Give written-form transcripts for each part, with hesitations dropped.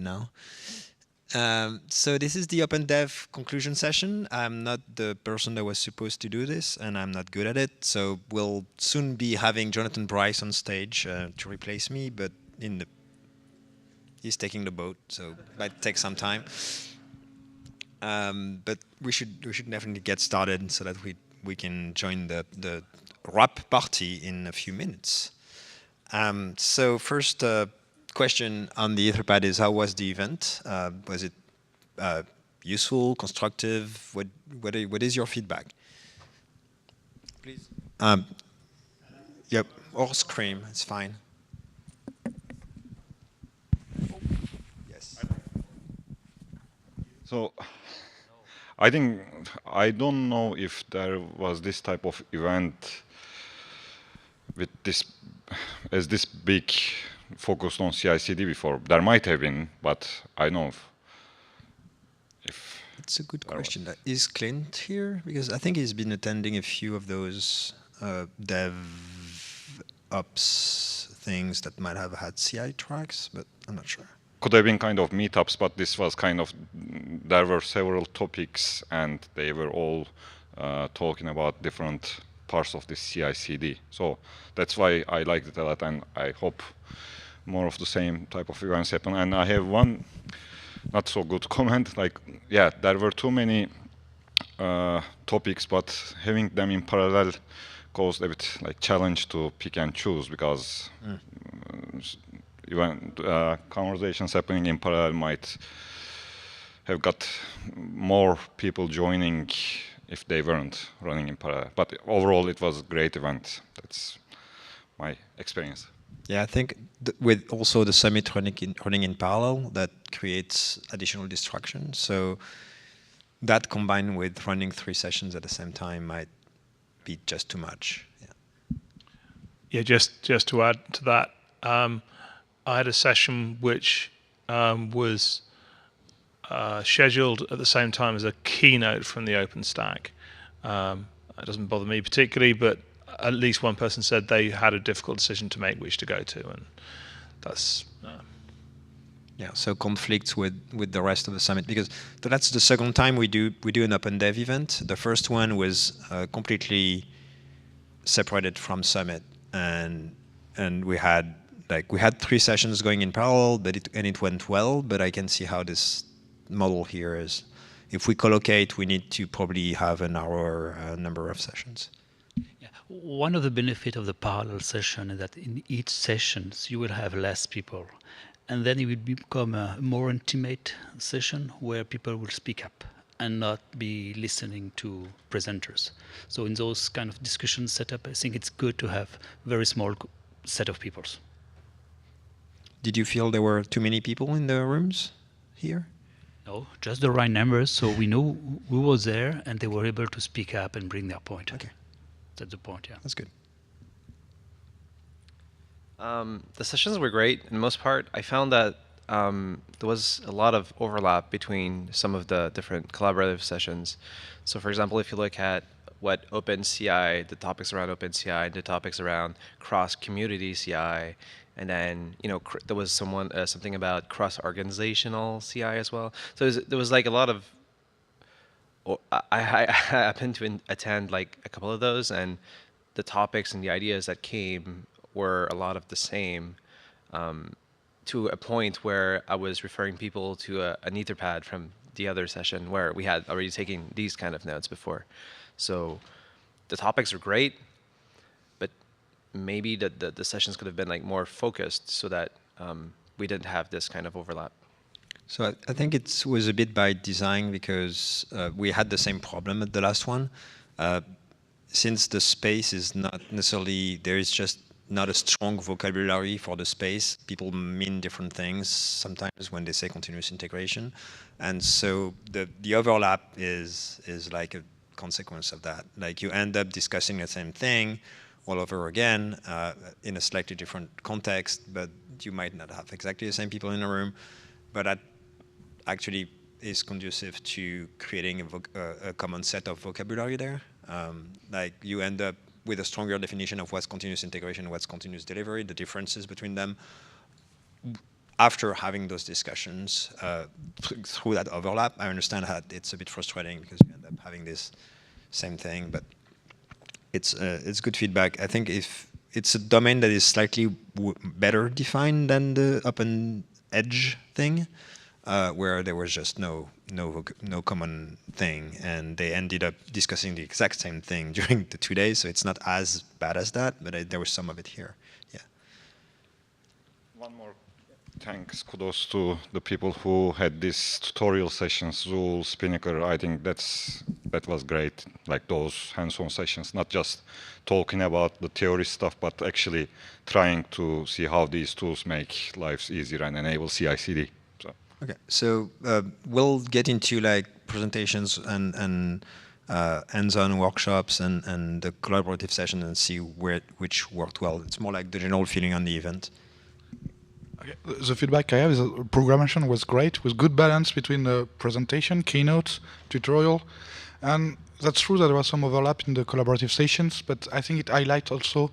now. So this is the OpenDev conclusion session. I'm not the person that was supposed to do this, and I'm not good at it. So we'll soon be having Jonathan Bryce on stage to replace me, but he's taking the boat, so it might take some time. But we should definitely get started so that we can join the wrap party in a few minutes. So first question on the Etherpad is, how was the event? Was it useful, constructive? What is your feedback? Please. Yep, or scream, it's fine. Yes. So I think, I don't know if there was this type of event with this, as this big focused on CI/CD before. There might have been, but I know if it's a good question. Is Clint here? Because I think he's been attending a few of those dev ops things that might have had CI tracks, but I'm not sure. Could have been kind of meetups, but this was kind of, there were several topics and they were all talking about different parts of the CI/CD. So that's why I liked it a lot, and I hope more of the same type of events happen. And I have one not so good comment, like, yeah, there were too many topics, but having them in parallel caused a bit like challenge to pick and choose, because even conversations happening in parallel might have got more people joining if they weren't running in parallel. But overall, it was a great event. That's my experience. Yeah, I think with also the summit running in parallel, that creates additional distraction. So that combined with running 3 sessions at the same time might be just too much. Yeah, just to add to that, I had a session which was scheduled at the same time as a keynote from the OpenStack. It doesn't bother me particularly, but at least one person said they had a difficult decision to make which to go to, and that's yeah. So conflicts with the rest of the summit, because that's the second time we do an OpenDev event. The first one was completely separated from summit, and we had 3 sessions going in parallel, but it went well. But I can see how this model here is, if we collocate, we need to probably have an hour number of sessions. Yeah. One of the benefits of the parallel session is that in each session you will have less people, and then it will become a more intimate session where people will speak up and not be listening to presenters. So in those kind of discussion setup, I think it's good to have very small set of people. Did you feel there were too many people in the rooms here? No, just the right numbers, so we know who was there and they were able to speak up and bring their point. Okay. That's the point, yeah. That's good. The sessions were great in most part. I found that there was a lot of overlap between some of the different collaborative sessions. So for example, if you look at what OpenCI, the topics around OpenCI, the topics around cross-community CI, and then there was something about cross-organizational CI as well. So there was like a lot of. I happened to attend like a couple of those, and the topics and the ideas that came were a lot of the same, to a point where I was referring people to an Etherpad from the other session where we had already taken these kind of notes before. So the topics are great, but maybe the sessions could have been like more focused so that we didn't have this kind of overlap. So I think it was a bit by design, because we had the same problem at the last one. Since the space is not necessarily, there is just not a strong vocabulary for the space. People mean different things sometimes when they say continuous integration. And so the overlap is like a consequence of that. Like you end up discussing the same thing all over again in a slightly different context, but you might not have exactly the same people in the room. But that actually is conducive to creating a common set of vocabulary there. Like you end up with a stronger definition of what's continuous integration, what's continuous delivery, the differences between them. after having those discussions through that overlap, I understand that it's a bit frustrating because you end up having this same thing, but it's good feedback. I think if it's a domain that is slightly better defined than the open edge thing, where there was just no common thing, and they ended up discussing the exact same thing during the 2 days. So it's not as bad as that, but there was some of it here. Yeah. One more thanks, kudos to the people who had these tutorial sessions, Zool, Spinnaker. I think that was great, like those hands-on sessions, not just talking about the theory stuff, but actually trying to see how these tools make lives easier and enable CI/CD. So. Okay, so we'll get into like presentations and hands-on workshops and the collaborative session and see which worked well. It's more like the general feeling on the event. Okay. The feedback I have is that programmation was great, with good balance between the presentation, keynote, tutorial, and that's true that there was some overlap in the collaborative sessions, but I think it highlights also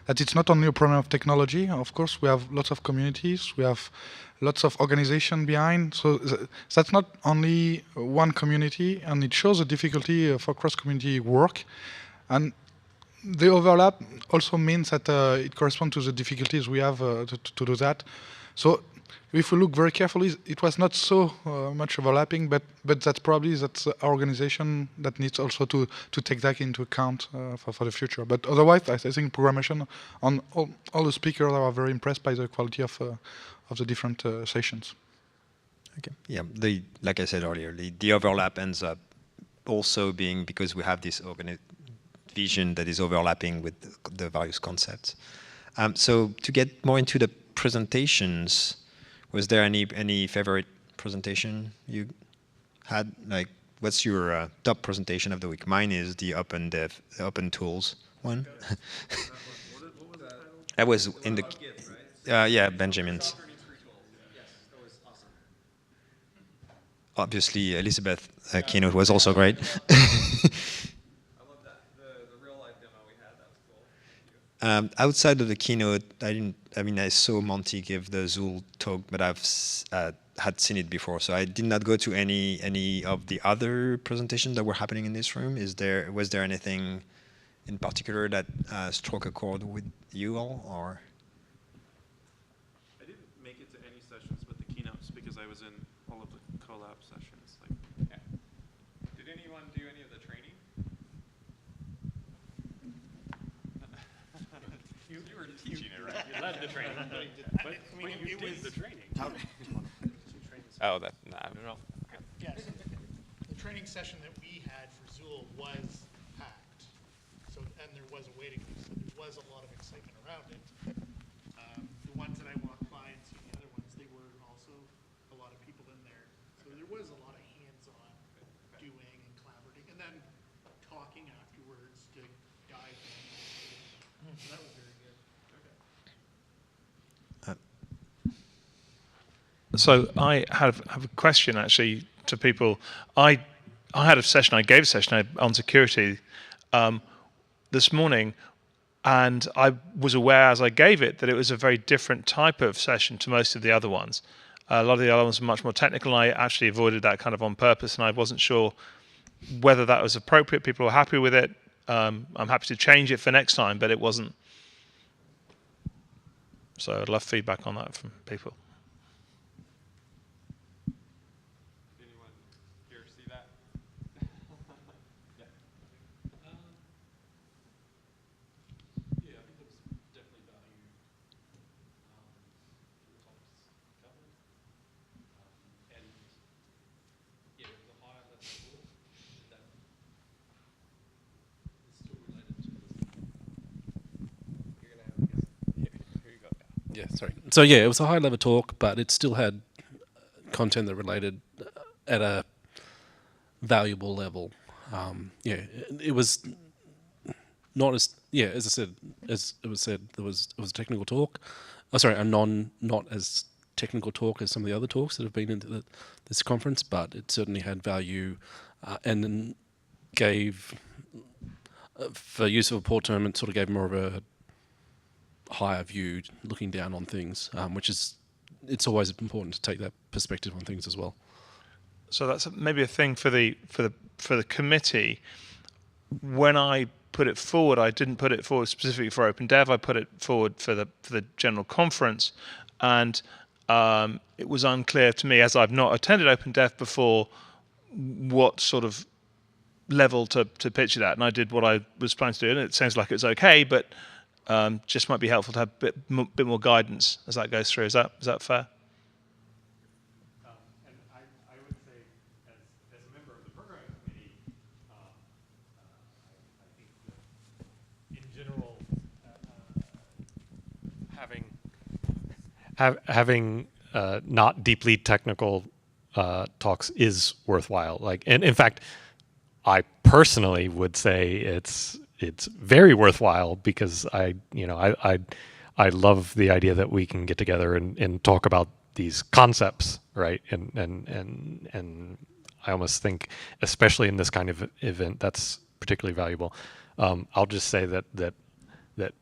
that it's not only a problem of technology. Of course, we have lots of communities, we have lots of organization behind, so that's not only one community, and it shows the difficulty for cross-community work. And the overlap also means that it corresponds to the difficulties we have to do that. So if we look very carefully, it was not so much overlapping, but that's probably our organization that needs also to take that into account for the future. But otherwise, I think programmation on all the speakers are very impressed by the quality of the different sessions. Okay. Yeah. Like I said earlier, the overlap ends up also being because we have this vision that is overlapping with the various concepts. So to get more into the presentations, was there any favorite presentation you had? Like, what's your top presentation of the week? Mine is the OpenDev, the Open Tools one. That was in the yeah, Benjamin's. Obviously, Elizabeth's keynote was also great. Outside of the keynote, I saw Monty give the Zool talk, but I've had seen it before, so I did not go to any of the other presentations that were happening in this room. Was there anything in particular that struck a chord with you all, or? I didn't make it to any sessions but the keynotes because I was in all of the Collab sessions. Yeah. Did anyone do any of the training? You were teaching it, right? You led the training. But you did the training. Oh, that, I don't know. Yes. The training session that we had for Zool was packed. So, and there was a waiting list. So there was a lot of excitement around it. The ones that I walked by and seen the other ones, they were also a lot of people in there. So there was a lot of hands-on doing and collaborating, and then talking afterwards to dive in. So that was very good. So I have a question actually to people. I had a session, I gave a session on security this morning, and I was aware as I gave it that it was a very different type of session to most of the other ones. A lot of the other ones were much more technical, and I actually avoided that kind of on purpose, and I wasn't sure whether that was appropriate. People were happy with it. I'm happy to change it for next time, but it wasn't. So I'd love feedback on that from people. Yeah, sorry. So yeah, it was a high-level talk, but it still had content that related at a valuable level. Yeah, it was not as as I said, as it was said, it was a technical talk. Oh, sorry, a not as technical talk as some of the other talks that have been in this conference, but it certainly had value and then gave, for use of a poor term, it sort of gave more of a higher view, looking down on things, which is it's always important to take that perspective on things as well. So that's maybe a thing for the committee. When I put it forward, I didn't put it forward specifically for OpenDev. I put it forward for the general conference, and it was unclear to me, as I've not attended OpenDev before, what sort of level to pitch it at. And I did what I was planning to do, and it sounds like it's okay, but just might be helpful to have a bit more guidance as that goes through. Is that fair? And I would say, as a member of the programming committee, I think that in general, having not deeply technical talks is worthwhile. Like, and in fact, I personally would say it's very worthwhile, because I love the idea that we can get together and talk about these concepts, right? And I almost think, especially in this kind of event, that's particularly valuable. I'll just say that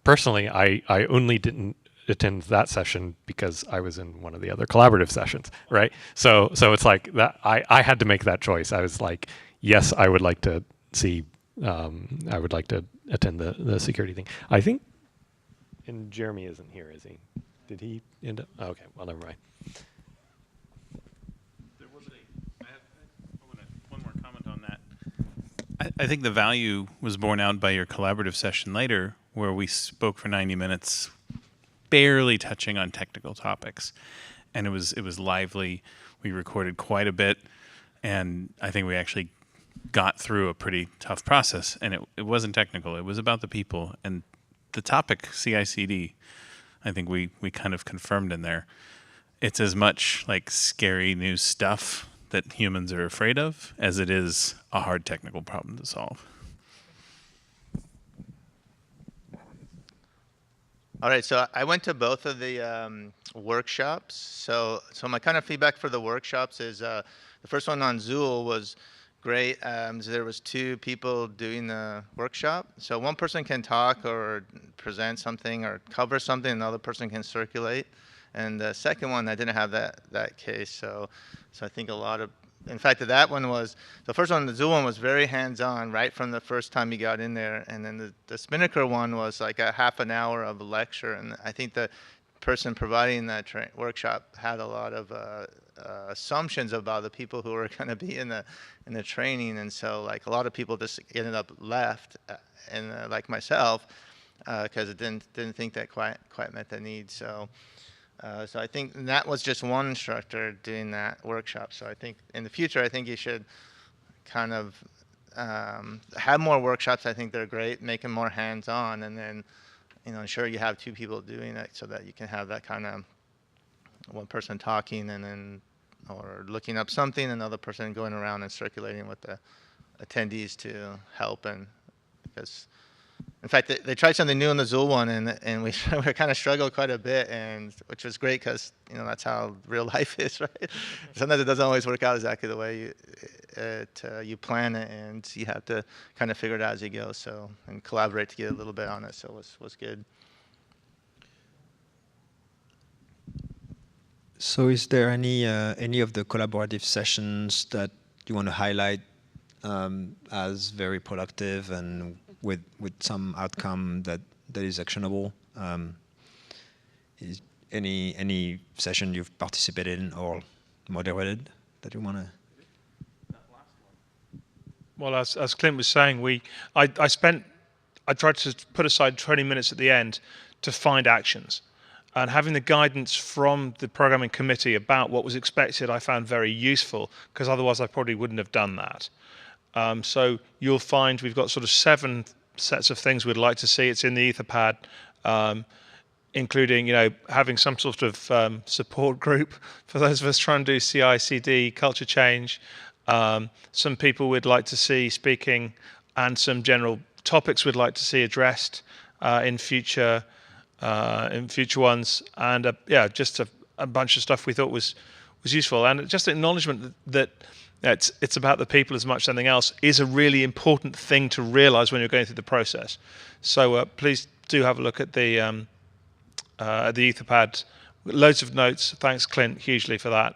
personally, I only didn't attend that session because I was in one of the other collaborative sessions, right? So it's like that. I had to make that choice. I was like, yes, I would like to see. I would like to attend the security thing. I think, and Jeremy isn't here, is he? Did he end up? Oh, okay, well, never mind. There was one more comment on that. I think the value was borne out by your collaborative session later, where we spoke for 90 minutes, barely touching on technical topics, and it was lively. We recorded quite a bit, and I think we actually got through a pretty tough process, and it wasn't technical. It was about the people and the topic CI/CD. I think we kind of confirmed in there. It's as much like scary new stuff that humans are afraid of as it is a hard technical problem to solve. All right, so I went to both of the workshops. So my kind of feedback for the workshops is the first one on Zool was great. So there was 2 people doing the workshop. So one person can talk or present something or cover something, another person can circulate. And the second one, I didn't have that case. So I think a lot of, in fact, that one was, the first one, the Zool one, was very hands-on right from the first time you got in there. And then the Spinnaker one was like a half an hour of a lecture. And I think the person providing that workshop had a lot of assumptions about the people who were going to be in the training, and so like a lot of people just ended up left, and like myself, because it didn't think that quite met the need. So I think that was just one instructor doing that workshop. So I think in the future, I think you should kind of have more workshops. I think they're great, make them more hands-on, and then ensure you have 2 people doing it so that you can have that kind of one person talking and then or looking up something, another person going around and circulating with the attendees to help. And because in fact they tried something new in the Zool one, and we kind of struggled quite a bit, and which was great because that's how real life is, right? Sometimes it doesn't always work out exactly the way you plan it, and you have to kind of figure it out as you go. So and collaborate to get a little bit on it. So it was good. So is there any of the collaborative sessions that you want to highlight as very productive and with some outcome that is actionable? Is any session you've participated in or moderated that you want to? Well, as Clint was saying, I tried to put aside 20 minutes at the end to find actions. And having the guidance from the programming committee about what was expected, I found very useful, because otherwise I probably wouldn't have done that. So you'll find we've got sort of 7 sets of things we'd like to see. It's in the Etherpad, including having some sort of support group for those of us trying to do CI/CD, culture change. Some people we'd like to see speaking, and some general topics we'd like to see addressed in future ones, and just a bunch of stuff we thought was useful, and just acknowledgement that it's about the people as much as anything else is a really important thing to realize when you're going through the process. So please do have a look at the Etherpad. loads of notes. Thanks, Clint, hugely for that.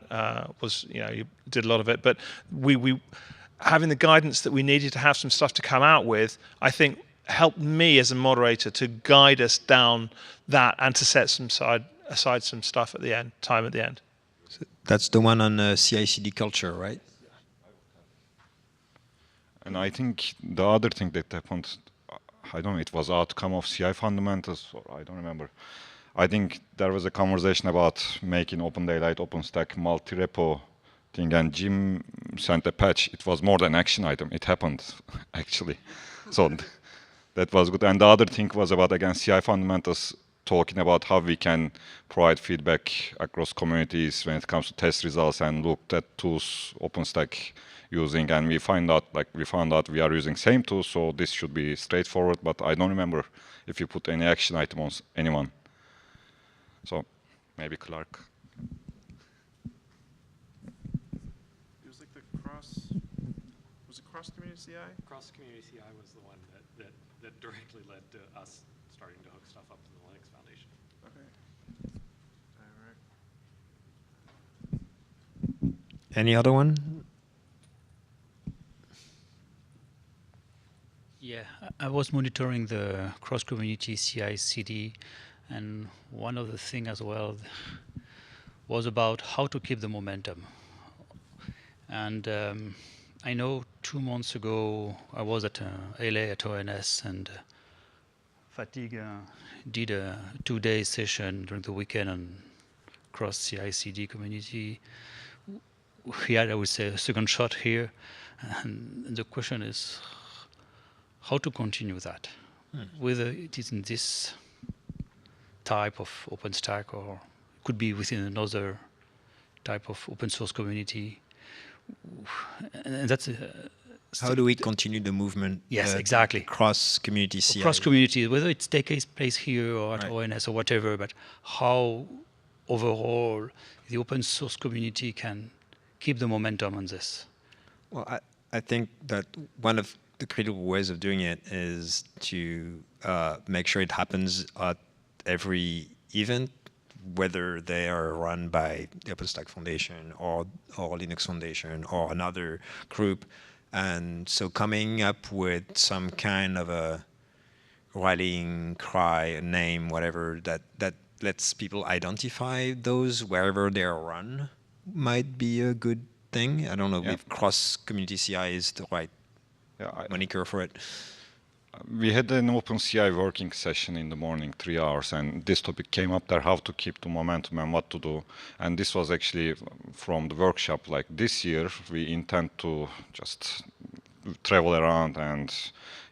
You did a lot of it, but we having the guidance that we needed to have some stuff to come out with, I think helped me as a moderator to guide us down that and to set aside some stuff at the end, time at the end. So that's the one on CI/CD culture, right? And I think the other thing that happened, I don't know, it was outcome of CI fundamentals, or I don't remember. I think there was a conversation about making OpenDaylight, OpenStack multi-repo thing, and Jim sent a patch. It was more than action item. It happened, actually. So that was good. And the other thing was about, again, CI fundamentals, talking about how we can provide feedback across communities when it comes to test results, and looked at tools OpenStack using, and we found out we are using same tools, so this should be straightforward, but I don't remember if you put any action item on anyone. So maybe Clark. It was like the cross community CI? Cross community CI was the one that directly led to us starting to hook stuff up to the Linux Foundation. Okay. Direct. Any other one? Yeah, I was monitoring the cross-community CI/CD, and one of the things as well was about how to keep the momentum. And I know 2 months ago I was at LA at ONS, and Fatigue did a 2-day session during the weekend on cross CI/CD community. We had, I would say, a second shot here, and the question is how to continue that, whether it is in this type of OpenStack or it could be within another type of open source community. And that's how do we continue the movement? Yes, exactly. Cross community CI. Cross community, whether it takes place here or at ONS or whatever, but how overall the open source community can keep the momentum on this. Well, I think that one of the critical ways of doing it is to make sure it happens at every event, whether they are run by the OpenStack Foundation or Linux Foundation or another group. And so coming up with some kind of a rallying cry, a name, whatever, that lets people identify those wherever they are run might be a good thing. I don't know if cross-community CI is the right moniker for it. We had an OpenCI working session in the morning, 3 hours, and this topic came up there, how to keep the momentum and what to do. And this was actually from the workshop. Like this year, we intend to just travel around and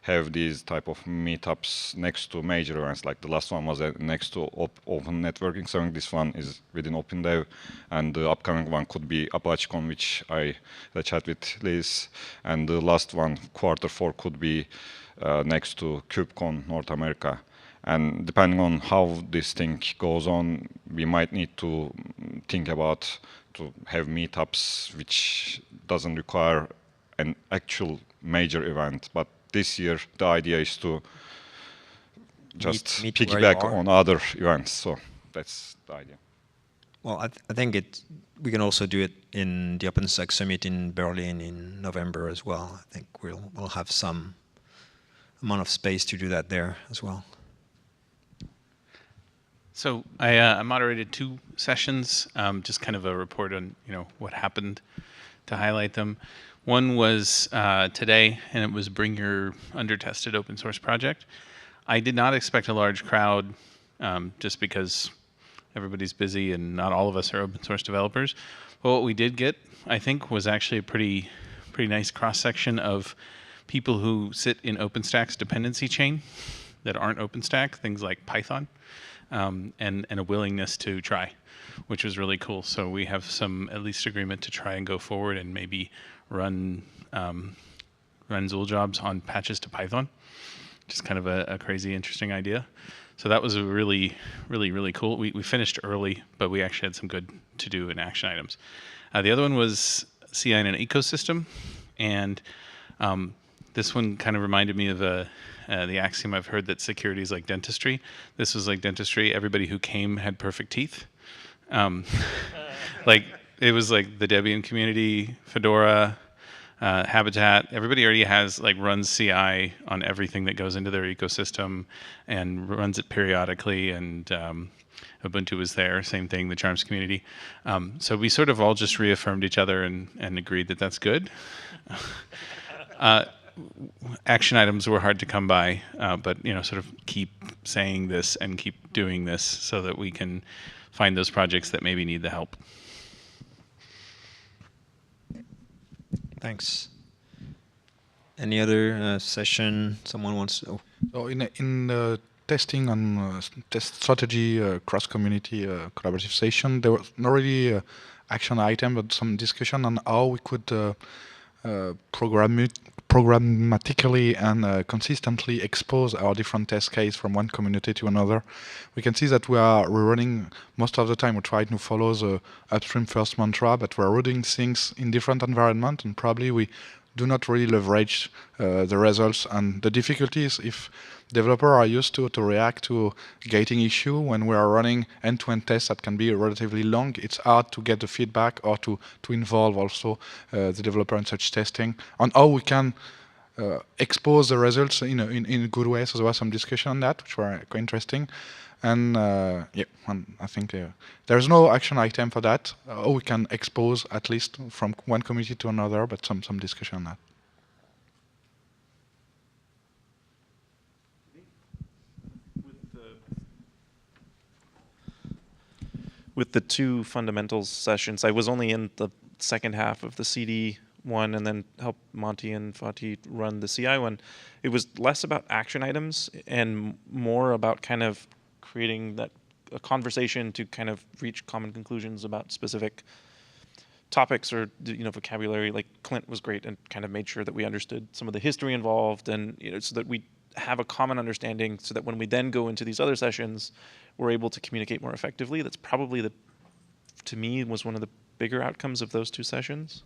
have these type of meetups next to major events. Like the last one was next to Open Networking Summit. This one is within OpenDev, and the upcoming one could be ApacheCon, which I had a chat with Liz, and the last one, Q4, could be next to KubeCon North America. And depending on how this thing goes on, we might need to think about to have meetups which doesn't require an actual major event. But this year, the idea is to just meet piggyback on other events. So that's the idea. Well, I think we can also do it in the OpenStack Summit in Berlin in November as well. I think we'll have some amount of space to do that there as well. So I moderated 2 sessions, just kind of a report on what happened to highlight them. One was today, and it was Bring Your Under-Tested Open Source Project. I did not expect a large crowd, just because everybody's busy and not all of us are open source developers. But what we did get, I think, was actually a pretty nice cross-section of people who sit in OpenStack's dependency chain that aren't OpenStack, things like Python, and a willingness to try, which was really cool. So we have some at least agreement to try and go forward and maybe run Zool jobs on patches to Python, just kind of a crazy, interesting idea. So that was a really cool. We finished early, but we actually had some good to do in action items. The other one was CI in an ecosystem, and this one kind of reminded me of the axiom I've heard that security is like dentistry. This was like dentistry. Everybody who came had perfect teeth. Like it was like the Debian community, Fedora, Habitat. Everybody already has like runs CI on everything that goes into their ecosystem and runs it periodically. And Ubuntu was there, same thing. The Charms community. So we sort of all just reaffirmed each other and agreed that that's good. Action items were hard to come by, but sort of keep saying this and keep doing this so that we can find those projects that maybe need the help. Thanks. Any other session someone wants to? So in testing on test strategy cross-community collaborative session, there was not really action item, but some discussion on how we could programmatically and consistently expose our different test case from one community to another. We can see that we're running most of the time. We try to follow the upstream first mantra, but we're running things in different environments, and probably we do not really leverage the results. And the difficulty is if developers are used to react to gating issue when we are running end-to-end tests that can be relatively long, it's hard to get the feedback or to involve also the developer in such testing on how we can expose the results in a good way. So there was some discussion on that, which were quite interesting. And I think there's no action item for that. How we can expose at least from one community to another, but some discussion on that. With the two fundamentals sessions, I was only in the second half of the CD one and then helped Monty and Fatih run the CI one. It was less about action items and more about kind of creating a conversation to kind of reach common conclusions about specific topics or vocabulary. Like Clint was great and kind of made sure that we understood some of the history involved, and so that we have a common understanding, so that when we then go into these other sessions, we're able to communicate more effectively. That's probably to me, was one of the bigger outcomes of those two sessions.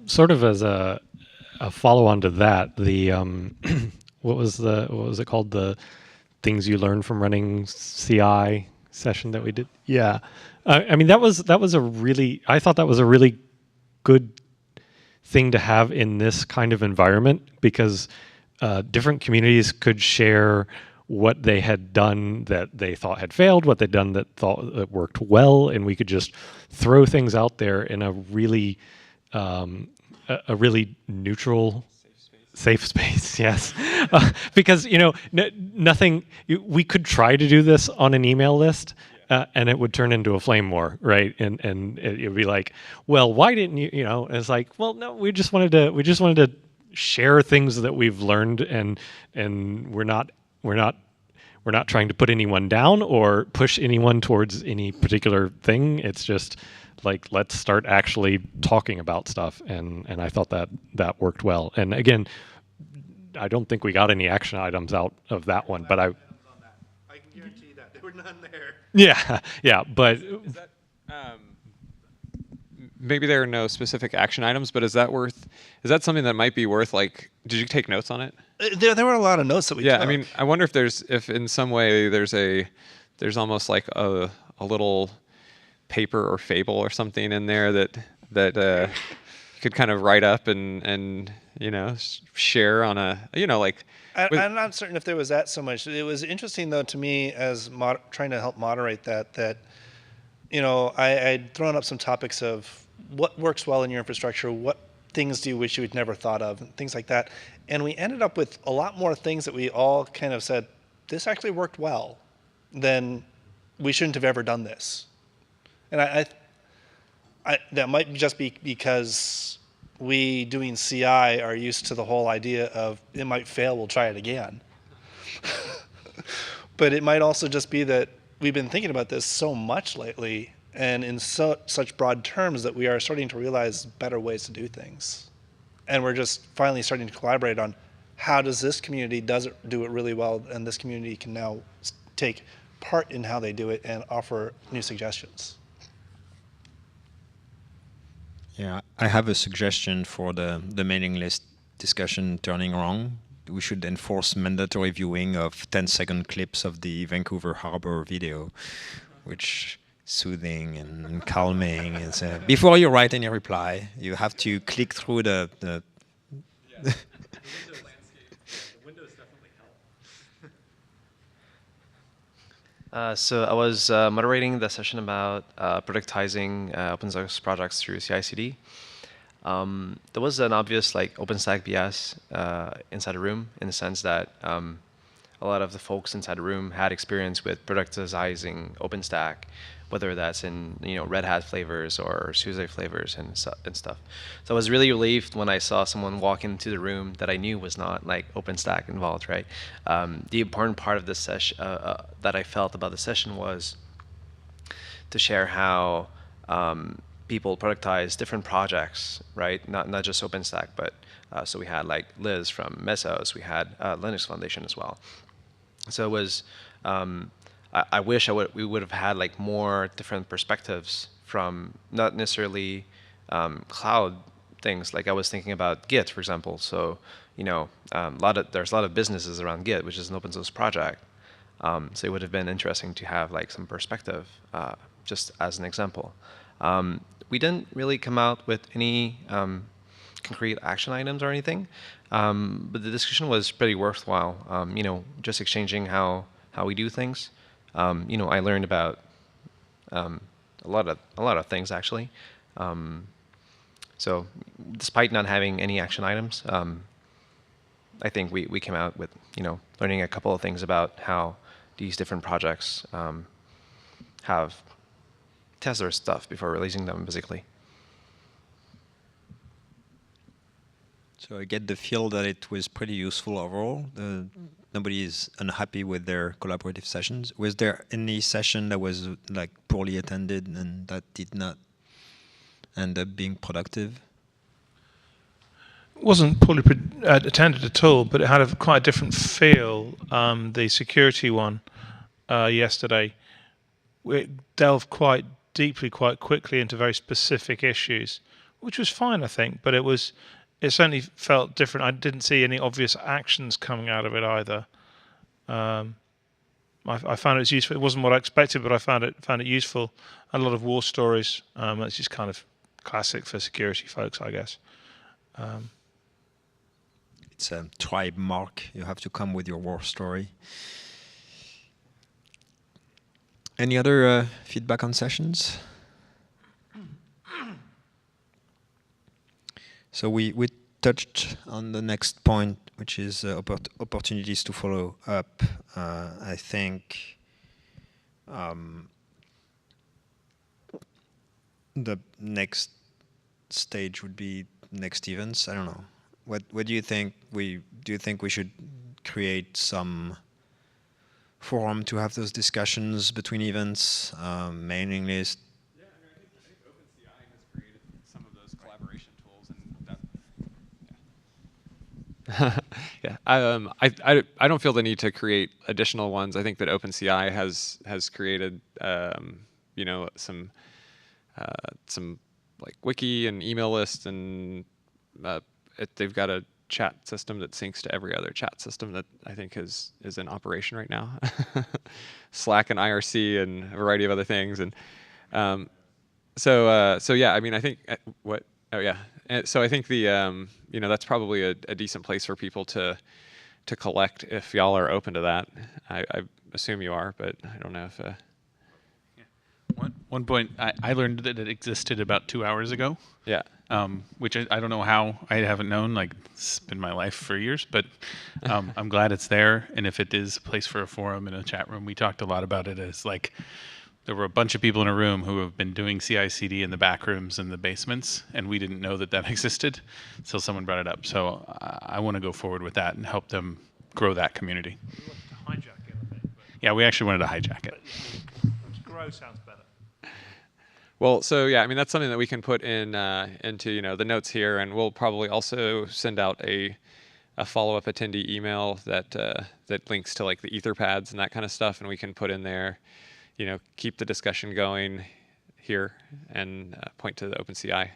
Sort of as a follow-on to that, the what was it called? The things you learn from running CI session that we did. Yeah, I mean I thought that was a really good thing to have in this kind of environment, because different communities could share what they had done that they thought had failed, what they'd done that thought worked well, and we could just throw things out there in a really neutral, safe space. Yes, because nothing. We could try to do this on an email list, and it would turn into a flame war, right? And it would be like, well, why didn't you? It's like, well, no, we just wanted to share things that we've learned, and we're not trying to put anyone down or push anyone towards any particular thing. It's just like, let's start actually talking about stuff, and I thought that worked well. And again, I don't think we got any action items out of that one, but I can guarantee that there were none there. Yeah, but is that, maybe there are no specific action items, but is that something that might be worth, like, did you take notes on it? There were a lot of notes that we took. I mean, I wonder if in some way there's almost like a little paper or fable or something in there that you could kind of write up and share on a like. I'm not certain if there was that so much. It was interesting though to me as trying to help moderate that I'd thrown up some topics of what works well in your infrastructure, what things do you wish you had never thought of, and things like that. And we ended up with a lot more things that we all kind of said, this actually worked well, then we shouldn't have ever done this. And I that might just be because we doing CI are used to the whole idea of it might fail, we'll try it again. But it might also just be that we've been thinking about this so much lately and in such broad terms that we are starting to realize better ways to do things. And we're just finally starting to collaborate on how does this community do it really well, and this community can now take part in how they do it and offer new suggestions. Yeah, I have a suggestion for the mailing list discussion turning wrong, we should enforce mandatory viewing of 10-second clips of the Vancouver Harbor video, which soothing and calming. And so before you write any reply, you have to click through the Yeah, the window landscape. Yeah, the windows definitely help. So I was moderating the session about productizing open source projects through CI/CD. There was an obvious like OpenStack BS inside the room, in the sense that a lot of the folks inside the room had experience with productizing OpenStack, whether that's in Red Hat flavors or SUSE flavors and stuff. So I was really relieved when I saw someone walk into the room that I knew was not like OpenStack involved, right? The important part of this session that I felt about the session was to share how people productize different projects, right? Not just OpenStack, but so we had like Liz from Mesos, we had Linux Foundation as well. So it was, I wish we would have had like more different perspectives from not necessarily cloud things. Like I was thinking about Git, for example. So there's a lot of businesses around Git, which is an open source project. So it would have been interesting to have like some perspective, just as an example. We didn't really come out with any concrete action items or anything, but the discussion was pretty worthwhile. Just exchanging how we do things. I learned about a lot of things actually. So despite not having any action items, I think we came out with learning a couple of things about how these different projects have test their stuff before releasing them, basically. So I get the feel that it was pretty useful overall. Nobody is unhappy with their collaborative sessions. Was there any session that was like poorly attended and that did not end up being productive? It wasn't poorly attended at all, but it had quite a different feel. The security one yesterday, it delved quite deeply, quite quickly into very specific issues, which was fine, I think, but it certainly felt different. I didn't see any obvious actions coming out of it either. I found it useful. It wasn't what I expected, but I found it useful. A lot of war stories. That's just kind of classic for security folks, I guess. It's a tribe mark. You have to come with your war story. Any other feedback on sessions? So we touched on the next point, which is opportunities to follow up. I think the next stage would be next events. I don't know. What do you think? Do you think we should create some forum to have those discussions between events, mailing list? Yeah, I think OpenCI has created some of those collaboration tools, and that. Yeah, I don't feel the need to create additional ones. I think that OpenCI has created some like wiki and email lists, and they've got a chat system that syncs to every other chat system that I think is in operation right now. Slack and IRC and a variety of other things, and so yeah. I mean, I think what? Oh yeah. So I think the that's probably a decent place for people to collect if y'all are open to that. I assume you are, but I don't know if. One point, I learned that it existed about 2 hours ago. Yeah. Which I don't know how I haven't known. Like, it's been my life for years, but I'm glad it's there. And if it is a place for a forum and a chat room, we talked a lot about it as like there were a bunch of people in a room who have been doing CI/CD in the back rooms and the basements, and we didn't know that existed until someone brought it up. So I want to go forward with that and help them grow that community. We wanted to hijack it, I think. Yeah, we actually wanted to hijack it. But grow sounds better. Well, so yeah, I mean that's something that we can put in into the notes here, and we'll probably also send out a follow-up attendee email that links to like the Etherpads and that kind of stuff, and we can put in there, keep the discussion going here and point to the OpenCI.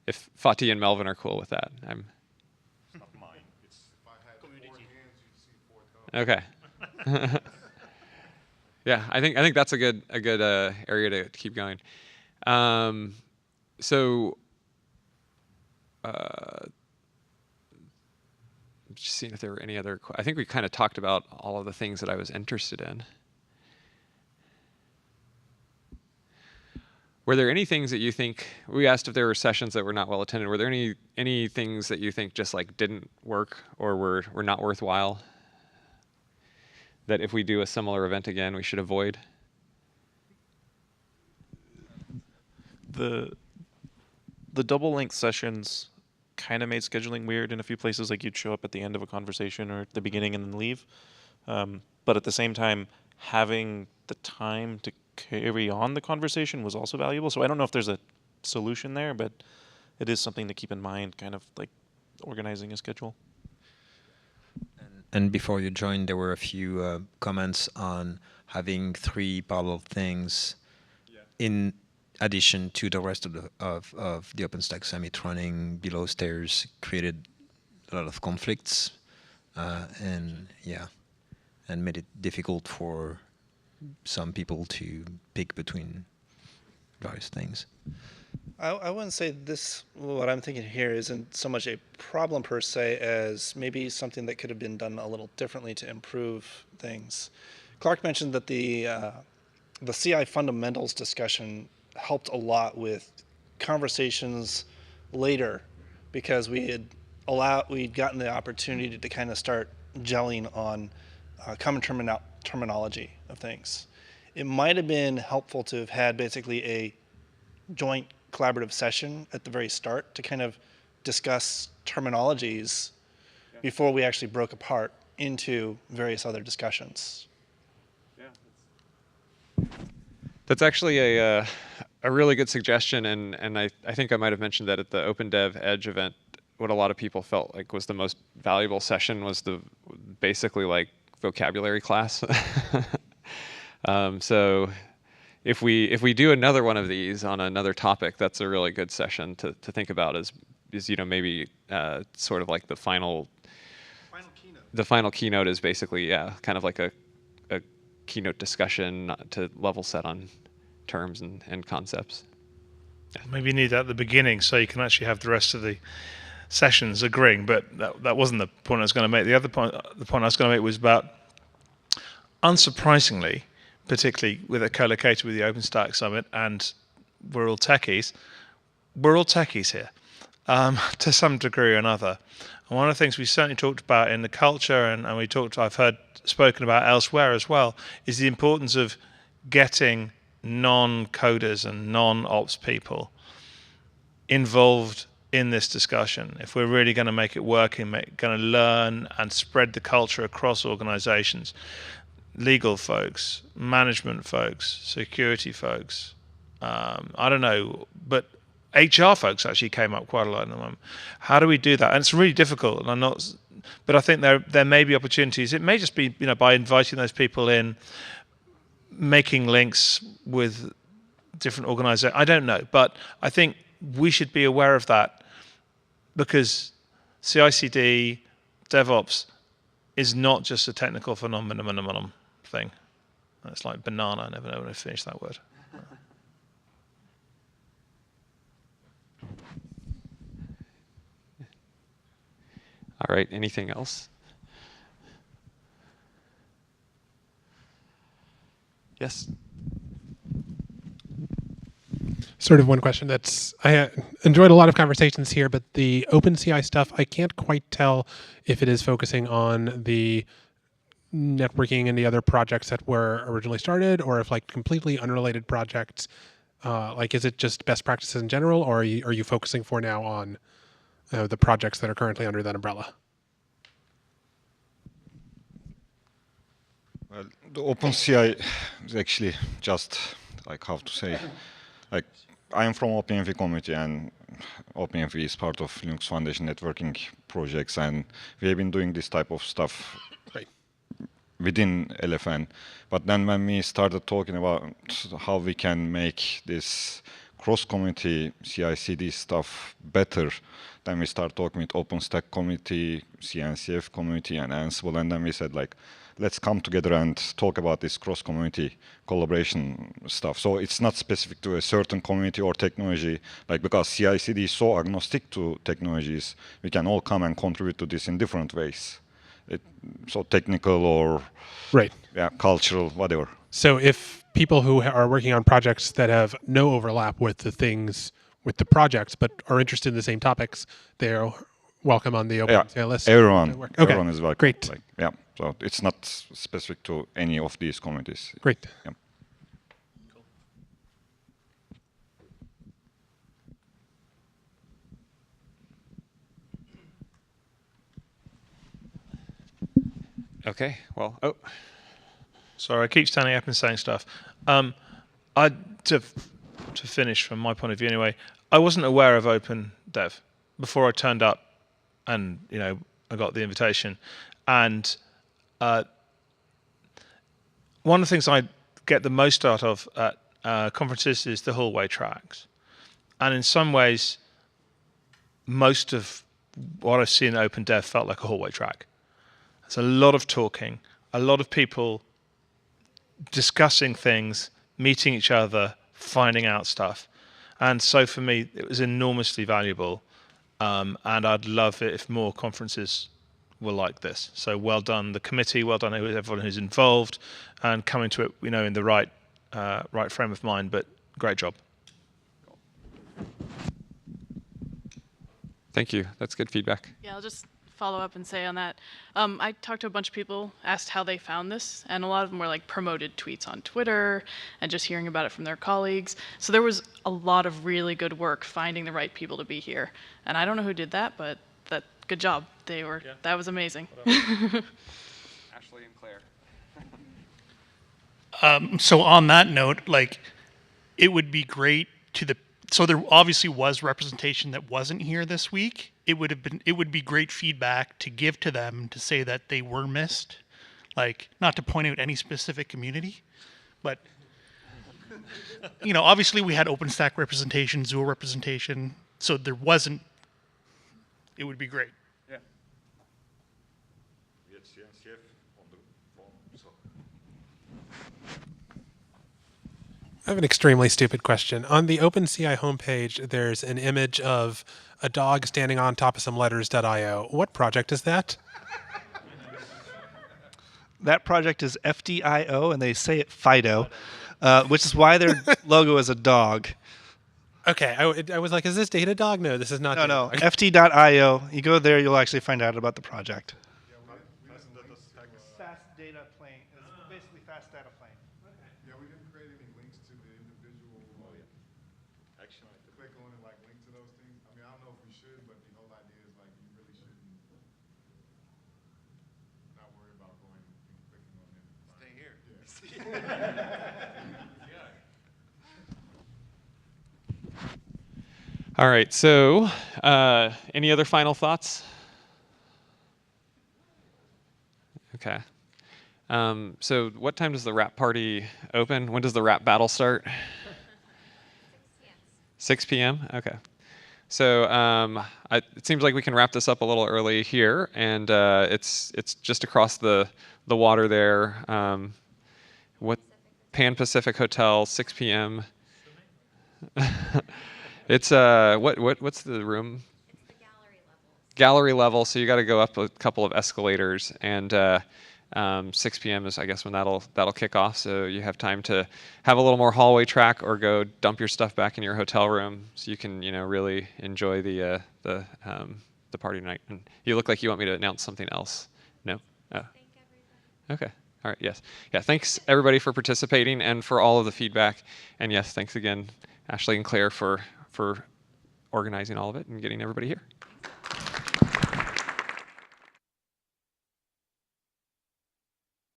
If Fatih and Melvin are cool with that, It's not mine. It's community. Okay. Yeah, I think that's a good area to keep going. So just seeing if there were any other. I think we kind of talked about all of the things that I was interested in. Were there any things that you think, we asked if there were sessions that were not well attended, were there any things that you think just like didn't work or were not worthwhile that if we do a similar event again we should avoid? The double length sessions kind of made scheduling weird in a few places, like you'd show up at the end of a conversation or at the beginning and then leave. But at the same time, having the time to carry on the conversation was also valuable. So I don't know if there's a solution there, but it is something to keep in mind, kind of like organizing a schedule. And before you joined, there were a few comments on having 3 parallel things in addition to the rest of the OpenStack Summit running below stairs created a lot of conflicts, and made it difficult for some people to pick between various things. I wouldn't say this, what I'm thinking here isn't so much a problem per se as maybe something that could have been done a little differently to improve things. Clark mentioned that the CI fundamentals discussion helped a lot with conversations later because we'd gotten the opportunity to kind of start gelling on common terminology of things. It might have been helpful to have had basically a joint collaborative session at the very start to kind of discuss terminologies before we actually broke apart into various other discussions. That's actually a really good suggestion, and I think I might have mentioned that at the OpenDev Edge event, what a lot of people felt like was the most valuable session was the basically like vocabulary class. So if we do another one of these on another topic, that's a really good session to think about is maybe sort of like the final keynote. The final keynote is basically kind of like a keynote discussion to level set on terms and concepts. Maybe you need that at the beginning so you can actually have the rest of the sessions agreeing, but that wasn't the point I was going to make. The point I was going to make was about, unsurprisingly, particularly with it co-located with the OpenStack Summit, and we're all techies here, to some degree or another. And one of the things we certainly talked about in the culture, and I've heard spoken about elsewhere as well, is the importance of getting non-coders and non-ops people involved in this discussion. If we're really going to make it work and going to learn and spread the culture across organizations, legal folks, management folks, security folks, I don't know, but HR folks actually came up quite a lot in the moment. How do we do that? And it's really difficult, and but I think there may be opportunities. It may just be by inviting those people in, making links with different organizations. I don't know, but I think we should be aware of that because CI/CD, DevOps is not just a technical phenomenon thing. It's like banana. I never know when I finish that word. All right, anything else? Yes. Sort of one question I enjoyed a lot of conversations here, but the OpenCI stuff, I can't quite tell if it is focusing on the networking and the other projects that were originally started, or if like completely unrelated projects. Like, is it just best practices in general, or are you focusing for now on the projects that are currently under that umbrella? Well, the OpenCI is actually just like, how to say, like I'm from OpenMV community, and OpenMV is part of Linux Foundation networking projects, and we have been doing this type of stuff within LFN. But then when we started talking about how we can make this cross-community CI/CD stuff better. Then we start talking with OpenStack community, CNCF community, and Ansible, and then we said like, let's come together and talk about this cross-community collaboration stuff. So it's not specific to a certain community or technology, like because CI/CD is so agnostic to technologies, we can all come and contribute to this in different ways. So technical or right, yeah, cultural, whatever. So if people who are working on projects that have no overlap with the things with the projects, but are interested in the same topics, they're welcome on the OpenCI list. Everyone, Okay. everyone is welcome. Great. Like, yeah, so it's not specific to any of these communities. Great. Yeah. Okay. Well, oh. Sorry, I keep standing up and saying stuff. To finish from my point of view anyway, I wasn't aware of OpenDev before I turned up, and I got the invitation. And one of the things I get the most out of at conferences is the hallway tracks, and in some ways, most of what I've seen at OpenDev felt like a hallway track. There's a lot of talking, a lot of people discussing things, meeting each other, finding out stuff. And so for me, it was enormously valuable. And I'd love it if more conferences were like this. So well done, the committee, well done everyone who's involved, and coming to it, in the right frame of mind, but great job. Thank you. That's good feedback. Yeah, I'll just follow up and say on that. I talked to a bunch of people, asked how they found this, and a lot of them were like promoted tweets on Twitter and just hearing about it from their colleagues. So there was a lot of really good work finding the right people to be here. And I don't know who did that, but good job. That was amazing. Ashley and Claire. So on that note, like, it would be great so there obviously was representation that wasn't here this week. It would be great feedback to give to them to say that they were missed. Like, not to point out any specific community, but obviously we had OpenStack representation, Zool representation, so there wasn't. It would be great. Yeah. We had CNCF on the phone, so. I have an extremely stupid question. On the OpenCI homepage, there's an image of a dog standing on top of some letters.io. What project is that? That project is FDIO, and they say it Fido, which is why their logo is a dog. Okay, I was like, is this Datadog? No, this is not No, Datadog. FT.io. You go there, you'll actually find out about the project. Fast data plane. It's basically fast data plane. Yeah, we didn't create any links to the individual. Actually, click on and like link to those things. I mean, I don't know if we should, but the whole idea is like you really shouldn't not worry about going and clicking on it. Stay here. Yeah. All right. So, any other final thoughts? Okay. So, what time does the rap party open? When does the rap battle start? 6 p.m. Okay. So it seems like we can wrap this up a little early here, and it's just across the water there. What Pan Pacific Hotel, 6 p.m. It's what's the room? It's the gallery level. So you got to go up a couple of escalators, and 6 p.m. is, I guess, when that'll kick off. So you have time to have a little more hallway track, or go dump your stuff back in your hotel room, so you can really enjoy the party tonight. And you look like you want me to announce something else. No. Oh. Okay. All right. Yes. Yeah. Thanks everybody for participating and for all of the feedback. And yes, thanks again, Ashley and Claire, for organizing all of it and getting everybody here.